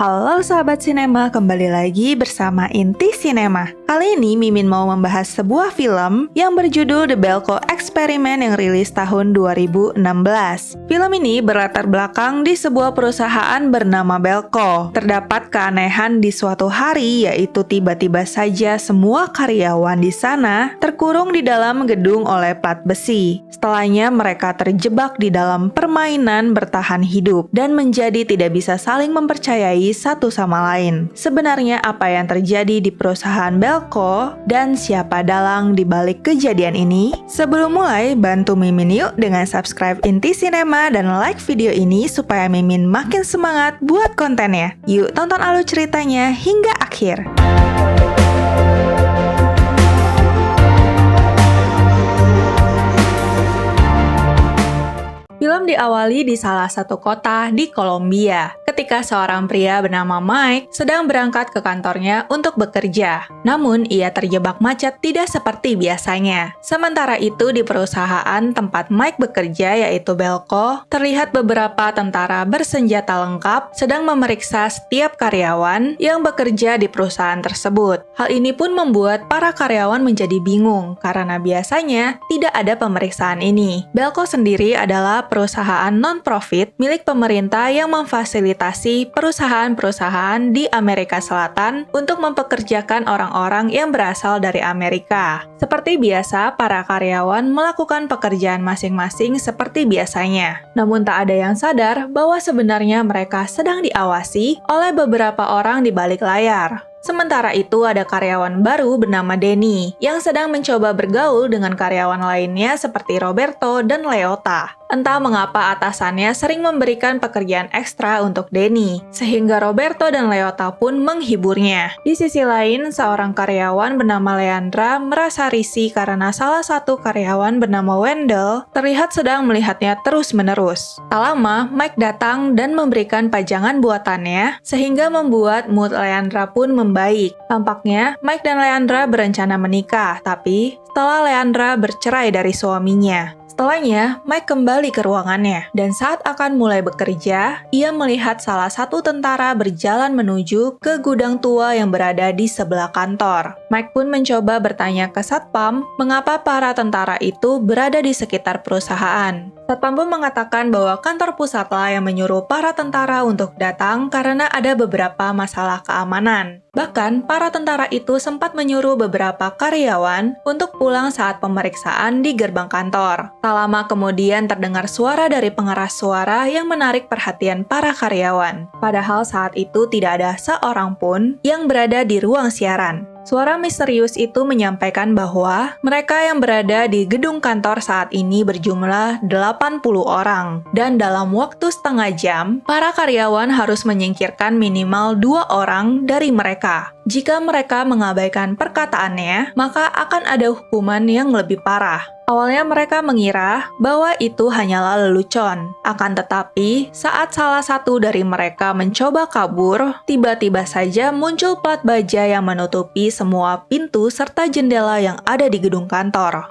Halo sahabat sinema, kembali lagi bersama Inti Sinema. Kali ini Mimin mau membahas sebuah film yang berjudul The Belko Experiment yang rilis tahun 2016. Film ini berlatar belakang di sebuah perusahaan bernama Belko. Terdapat keanehan di suatu hari, yaitu tiba-tiba saja semua karyawan di sana terkurung di dalam gedung oleh plat besi. Setelahnya mereka terjebak di dalam permainan bertahan hidup dan menjadi tidak bisa saling mempercayai satu sama lain. Sebenarnya apa yang terjadi di perusahaan Belko dan siapa dalang di balik kejadian ini? Sebelum mulai, bantu Mimin yuk dengan subscribe Inti Sinema dan like video ini supaya Mimin makin semangat buat kontennya. Yuk tonton alur ceritanya hingga akhir. Film diawali di salah satu kota di Kolombia, ketika seorang pria bernama Mike sedang berangkat ke kantornya untuk bekerja. Namun, ia terjebak macet tidak seperti biasanya. Sementara itu, di perusahaan tempat Mike bekerja, yaitu Belko, terlihat beberapa tentara bersenjata lengkap sedang memeriksa setiap karyawan yang bekerja di perusahaan tersebut. Hal ini pun membuat para karyawan menjadi bingung, karena biasanya tidak ada pemeriksaan ini. Belko sendiri adalah perusahaan non-profit milik pemerintah yang memfasilitasi perusahaan-perusahaan di Amerika Selatan untuk mempekerjakan orang-orang yang berasal dari Amerika. Seperti biasa, para karyawan melakukan pekerjaan masing-masing seperti biasanya. Namun tak ada yang sadar bahwa sebenarnya mereka sedang diawasi oleh beberapa orang di balik layar. Sementara itu ada karyawan baru bernama Denny yang sedang mencoba bergaul dengan karyawan lainnya seperti Roberto dan Leota. Entah mengapa atasannya sering memberikan pekerjaan ekstra untuk Denny, sehingga Roberto dan Leota pun menghiburnya. Di sisi lain, seorang karyawan bernama Leandra merasa risih karena salah satu karyawan bernama Wendell terlihat sedang melihatnya terus-menerus. Tak lama, Mike datang dan memberikan pajangan buatannya, sehingga membuat mood Leandra pun membaik. Tampaknya, Mike dan Leandra berencana menikah, tapi setelah Leandra bercerai dari suaminya. Setelahnya, Mike kembali ke ruangannya, dan saat akan mulai bekerja, ia melihat salah satu tentara berjalan menuju ke gudang tua yang berada di sebelah kantor. Mike pun mencoba bertanya ke Satpam mengapa para tentara itu berada di sekitar perusahaan. Satpam pun mengatakan bahwa kantor pusatlah yang menyuruh para tentara untuk datang karena ada beberapa masalah keamanan. Bahkan, para tentara itu sempat menyuruh beberapa karyawan untuk pulang saat pemeriksaan di gerbang kantor. Tak lama kemudian terdengar suara dari pengeras suara yang menarik perhatian para karyawan. Padahal saat itu tidak ada seorang pun yang berada di ruang siaran. Suara misterius itu menyampaikan bahwa mereka yang berada di gedung kantor saat ini berjumlah 80 orang. Dan dalam waktu setengah jam, para karyawan harus menyingkirkan minimal 2 orang dari mereka. Jika mereka mengabaikan perkataannya, maka akan ada hukuman yang lebih parah. Awalnya mereka mengira bahwa itu hanyalah lelucon. Akan tetapi, saat salah satu dari mereka mencoba kabur, tiba-tiba saja muncul plat baja yang menutupi semua pintu serta jendela yang ada di gedung kantor.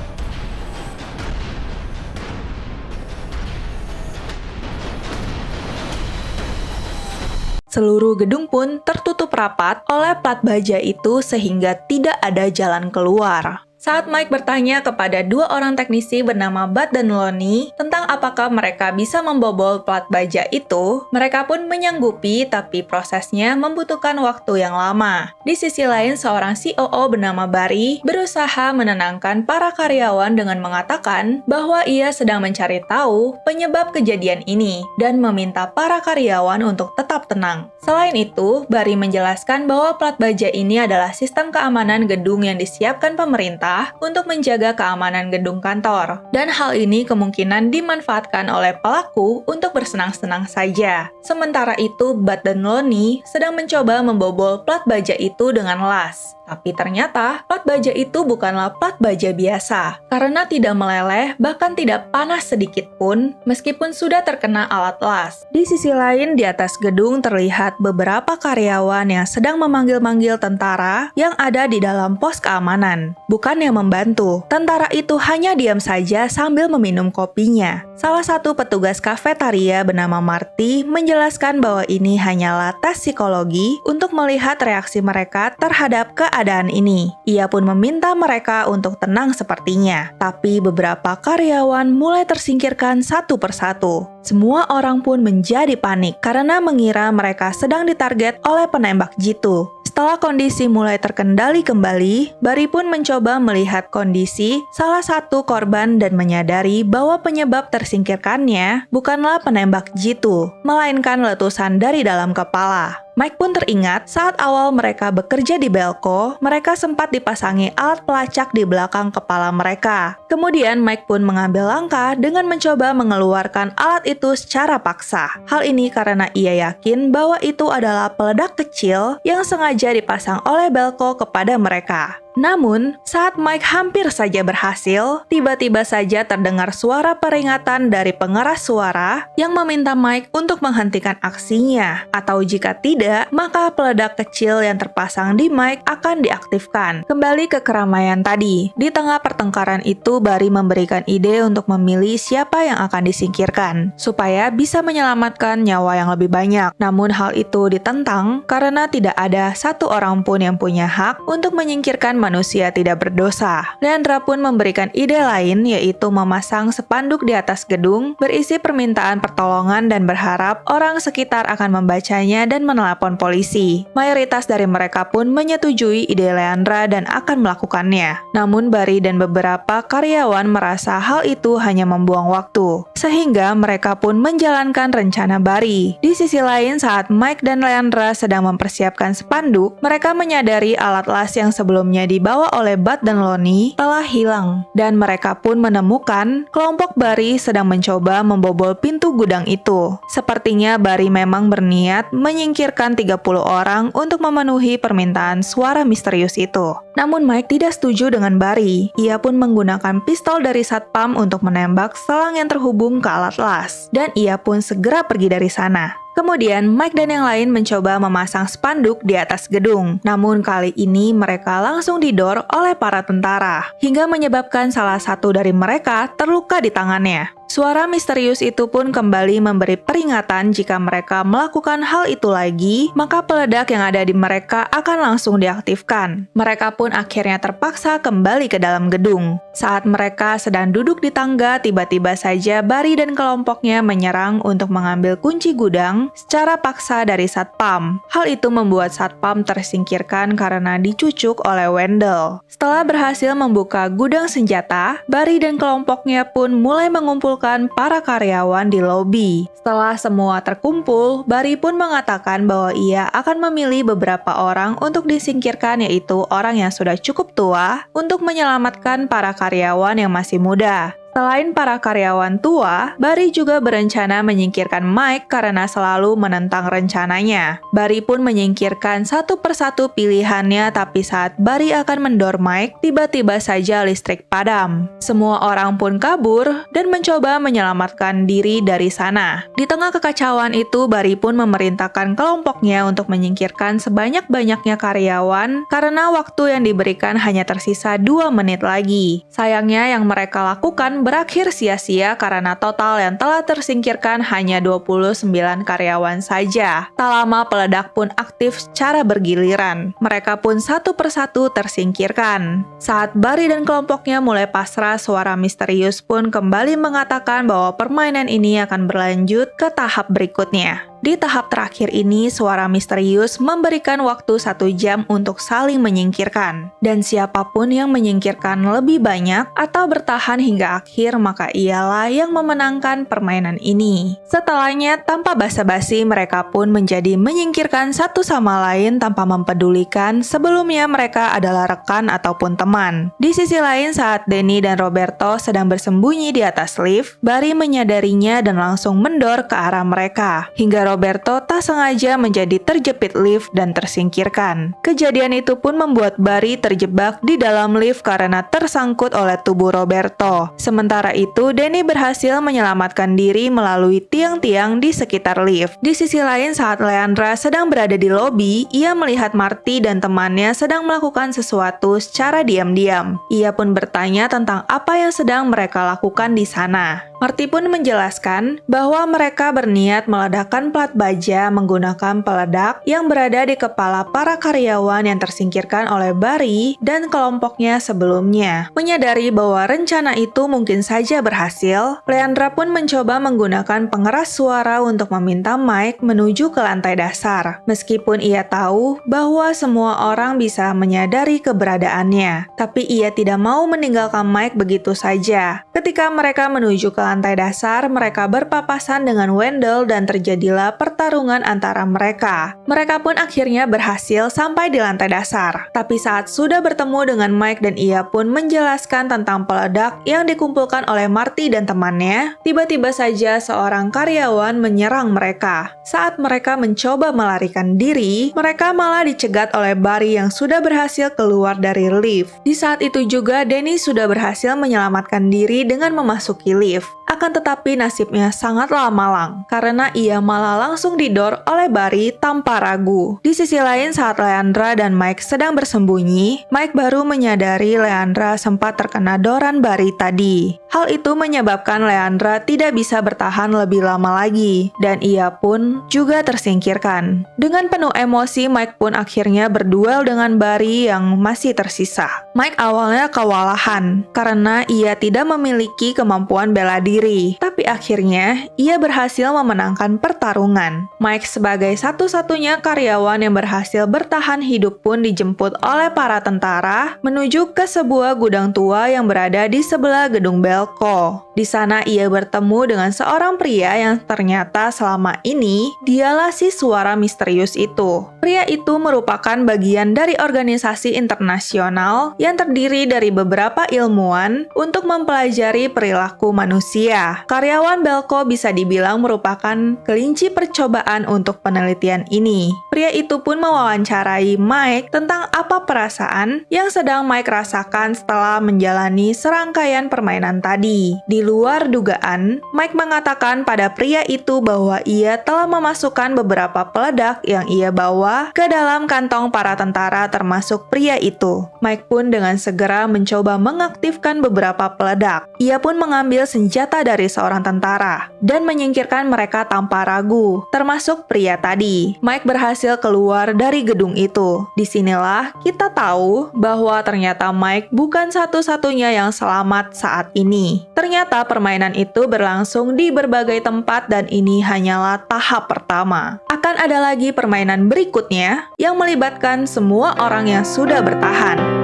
Seluruh gedung pun tertutup rapat oleh plat baja itu sehingga tidak ada jalan keluar. Saat Mike bertanya kepada 2 orang teknisi bernama Bud dan Lonnie tentang apakah mereka bisa membobol plat baja itu, mereka pun menyanggupi, tapi prosesnya membutuhkan waktu yang lama. Di sisi lain, seorang COO bernama Barry berusaha menenangkan para karyawan dengan mengatakan bahwa ia sedang mencari tahu penyebab kejadian ini dan meminta para karyawan untuk tetap tenang. Selain itu, Barry menjelaskan bahwa plat baja ini adalah sistem keamanan gedung yang disiapkan pemerintah untuk menjaga keamanan gedung kantor. Dan hal ini kemungkinan dimanfaatkan oleh pelaku untuk bersenang-senang saja. Sementara itu, Bud dan Lonnie sedang mencoba membobol plat baja itu dengan las. Tapi ternyata plat baja itu bukanlah plat baja biasa, karena tidak meleleh bahkan tidak panas sedikit pun meskipun sudah terkena alat las. Di sisi lain, di atas gedung terlihat beberapa karyawan yang sedang memanggil-manggil tentara yang ada di dalam pos keamanan. Bukan yang membantu, tentara itu hanya diam saja sambil meminum kopinya. Salah satu petugas kafetaria bernama Marty menjelaskan bahwa ini hanyalah tes psikologi untuk melihat reaksi mereka terhadap keadaan ini. Ia pun meminta mereka untuk tenang sepertinya. Tapi beberapa karyawan mulai tersingkirkan satu persatu. Semua orang pun menjadi panik karena mengira mereka sedang ditarget oleh penembak jitu. Setelah kondisi mulai terkendali kembali, Barry pun mencoba melihat kondisi salah satu korban dan menyadari bahwa penyebab tersingkirkannya bukanlah penembak jitu, melainkan letusan dari dalam kepala. Mike pun teringat saat awal mereka bekerja di Belko, mereka sempat dipasangi alat pelacak di belakang kepala mereka. Kemudian Mike pun mengambil langkah dengan mencoba mengeluarkan alat itu secara paksa. Hal ini karena ia yakin bahwa itu adalah peledak kecil yang sengaja dipasang oleh Belko kepada mereka. Namun, saat Mike hampir saja berhasil, tiba-tiba saja terdengar suara peringatan dari pengeras suara yang meminta Mike untuk menghentikan aksinya, atau jika tidak, maka peledak kecil yang terpasang di Mike akan diaktifkan. Kembali ke keramaian tadi, di tengah pertengkaran itu Barry memberikan ide untuk memilih siapa yang akan disingkirkan, supaya bisa menyelamatkan nyawa yang lebih banyak. Namun hal itu ditentang karena tidak ada satu orang pun yang punya hak untuk menyingkirkan manusia tidak berdosa. Leandra pun memberikan ide lain, yaitu memasang spanduk di atas gedung berisi permintaan pertolongan dan berharap orang sekitar akan membacanya dan menelpon polisi. Mayoritas dari mereka pun menyetujui ide Leandra dan akan melakukannya. Namun Barry dan beberapa karyawan merasa hal itu hanya membuang waktu, sehingga mereka pun menjalankan rencana Barry. Di sisi lain, saat Mike dan Leandra sedang mempersiapkan spanduk, mereka menyadari alat las yang sebelumnya dibawa oleh Bud dan Lonnie telah hilang, dan mereka pun menemukan kelompok Barry sedang mencoba membobol pintu gudang itu. Sepertinya Barry memang berniat menyingkirkan 30 orang untuk memenuhi permintaan suara misterius itu. Namun Mike tidak setuju dengan Barry. Ia pun menggunakan pistol dari satpam untuk menembak selang yang terhubung ke alat las, dan ia pun segera pergi dari sana. Kemudian, Mike dan yang lain mencoba memasang spanduk di atas gedung. Namun kali ini mereka langsung didor oleh para tentara, hingga menyebabkan salah satu dari mereka terluka di tangannya. Suara misterius itu pun kembali memberi peringatan jika mereka melakukan hal itu lagi, maka peledak yang ada di mereka akan langsung diaktifkan. Mereka pun akhirnya terpaksa kembali ke dalam gedung. Saat mereka sedang duduk di tangga, tiba-tiba saja Barry dan kelompoknya menyerang untuk mengambil kunci gudang secara paksa dari satpam. Hal itu membuat satpam tersingkirkan karena dicucuk oleh Wendell. Setelah berhasil membuka gudang senjata, Barry dan kelompoknya pun mulai mengumpulkan para karyawan di lobi. Setelah semua terkumpul, Barry pun mengatakan bahwa ia akan memilih beberapa orang untuk disingkirkan, yaitu orang yang sudah cukup tua untuk menyelamatkan para karyawan yang masih muda. Selain para karyawan tua, Barry juga berencana menyingkirkan Mike karena selalu menentang rencananya. Barry pun menyingkirkan satu persatu pilihannya, tapi saat Barry akan mendor Mike, tiba-tiba saja listrik padam. Semua orang pun kabur dan mencoba menyelamatkan diri dari sana. Di tengah kekacauan itu, Barry pun memerintahkan kelompoknya untuk menyingkirkan sebanyak-banyaknya karyawan karena waktu yang diberikan hanya tersisa 2 menit lagi. Sayangnya yang mereka lakukan berakhir sia-sia karena total yang telah tersingkirkan hanya 29 karyawan saja. Tak lama peledak pun aktif secara bergiliran. Mereka pun satu persatu tersingkirkan. Saat Barry dan kelompoknya mulai pasrah, suara misterius pun kembali mengatakan bahwa permainan ini akan berlanjut ke tahap berikutnya. Di tahap terakhir ini, suara misterius memberikan waktu 1 jam untuk saling menyingkirkan. Dan siapapun yang menyingkirkan lebih banyak atau bertahan hingga akhir, maka ialah yang memenangkan permainan ini. Setelahnya, tanpa basa-basi, mereka pun menjadi menyingkirkan satu sama lain tanpa mempedulikan sebelumnya mereka adalah rekan ataupun teman. Di sisi lain, saat Danny dan Roberto sedang bersembunyi di atas lift, Barry menyadarinya dan langsung mendor ke arah mereka. Hingga Roberto tak sengaja menjadi terjepit lift dan tersingkirkan. Kejadian itu pun membuat Barry terjebak di dalam lift karena tersangkut oleh tubuh Roberto. Sementara itu, Danny berhasil menyelamatkan diri melalui tiang-tiang di sekitar lift. Di sisi lain, saat Leandra sedang berada di lobi, ia melihat Marty dan temannya sedang melakukan sesuatu secara diam-diam. Ia pun bertanya tentang apa yang sedang mereka lakukan di sana. Marty pun menjelaskan bahwa mereka berniat meledakkan plat baja menggunakan peledak yang berada di kepala para karyawan yang tersingkirkan oleh Barry dan kelompoknya sebelumnya. Menyadari bahwa rencana itu mungkin saja berhasil, Leandra pun mencoba menggunakan pengeras suara untuk meminta Mike menuju ke lantai dasar. Meskipun ia tahu bahwa semua orang bisa menyadari keberadaannya, tapi ia tidak mau meninggalkan Mike begitu saja. Ketika mereka menuju ke lantai dasar, mereka berpapasan dengan Wendell dan terjadilah pertarungan antara mereka. Mereka pun akhirnya berhasil sampai di lantai dasar. Tapi saat sudah bertemu dengan Mike dan ia pun menjelaskan tentang peledak yang dikumpulkan oleh Marty dan temannya, tiba-tiba saja seorang karyawan menyerang mereka. Saat mereka mencoba melarikan diri, mereka malah dicegat oleh Barry yang sudah berhasil keluar dari lift. Di saat itu juga Danny sudah berhasil menyelamatkan diri dengan memasuki lift. Akan tetapi nasibnya sangatlah malang, karena ia malah langsung didor oleh Barry tanpa ragu. Di sisi lain, saat Leandra dan Mike sedang bersembunyi, Mike baru menyadari Leandra sempat terkena doran Barry tadi. Hal itu menyebabkan Leandra tidak bisa bertahan lebih lama lagi, dan ia pun juga tersingkirkan. Dengan penuh emosi, Mike pun akhirnya berduel dengan Barry yang masih tersisa. Mike awalnya kewalahan, karena ia tidak memiliki kemampuan bela diri, tapi akhirnya ia berhasil memenangkan pertarungan. Mike sebagai satu-satunya karyawan yang berhasil bertahan hidup pun dijemput oleh para tentara menuju ke sebuah gudang tua yang berada di sebelah gedung Belko. Di sana ia bertemu dengan seorang pria yang ternyata selama ini dialah si suara misterius itu. Pria itu merupakan bagian dari organisasi internasional yang terdiri dari beberapa ilmuwan untuk mempelajari perilaku manusia. Karyawan Belko bisa dibilang merupakan kelinci percobaan untuk penelitian ini. Pria itu pun mewawancarai Mike tentang apa perasaan yang sedang Mike rasakan setelah menjalani serangkaian permainan tadi. Di luar dugaan, Mike mengatakan pada pria itu bahwa ia telah memasukkan beberapa peledak yang ia bawa ke dalam kantong para tentara termasuk pria itu. Mike pun dengan segera mencoba mengaktifkan beberapa peledak. Ia pun mengambil senjata dari seorang tentara dan menyingkirkan mereka tanpa ragu, termasuk pria tadi. Mike berhasil keluar dari gedung itu. Disinilah kita tahu bahwa ternyata Mike bukan satu-satunya yang selamat saat ini. Ternyata permainan itu berlangsung di berbagai tempat dan ini hanyalah tahap pertama. Akan ada lagi permainan berikutnya yang melibatkan semua orang yang sudah bertahan.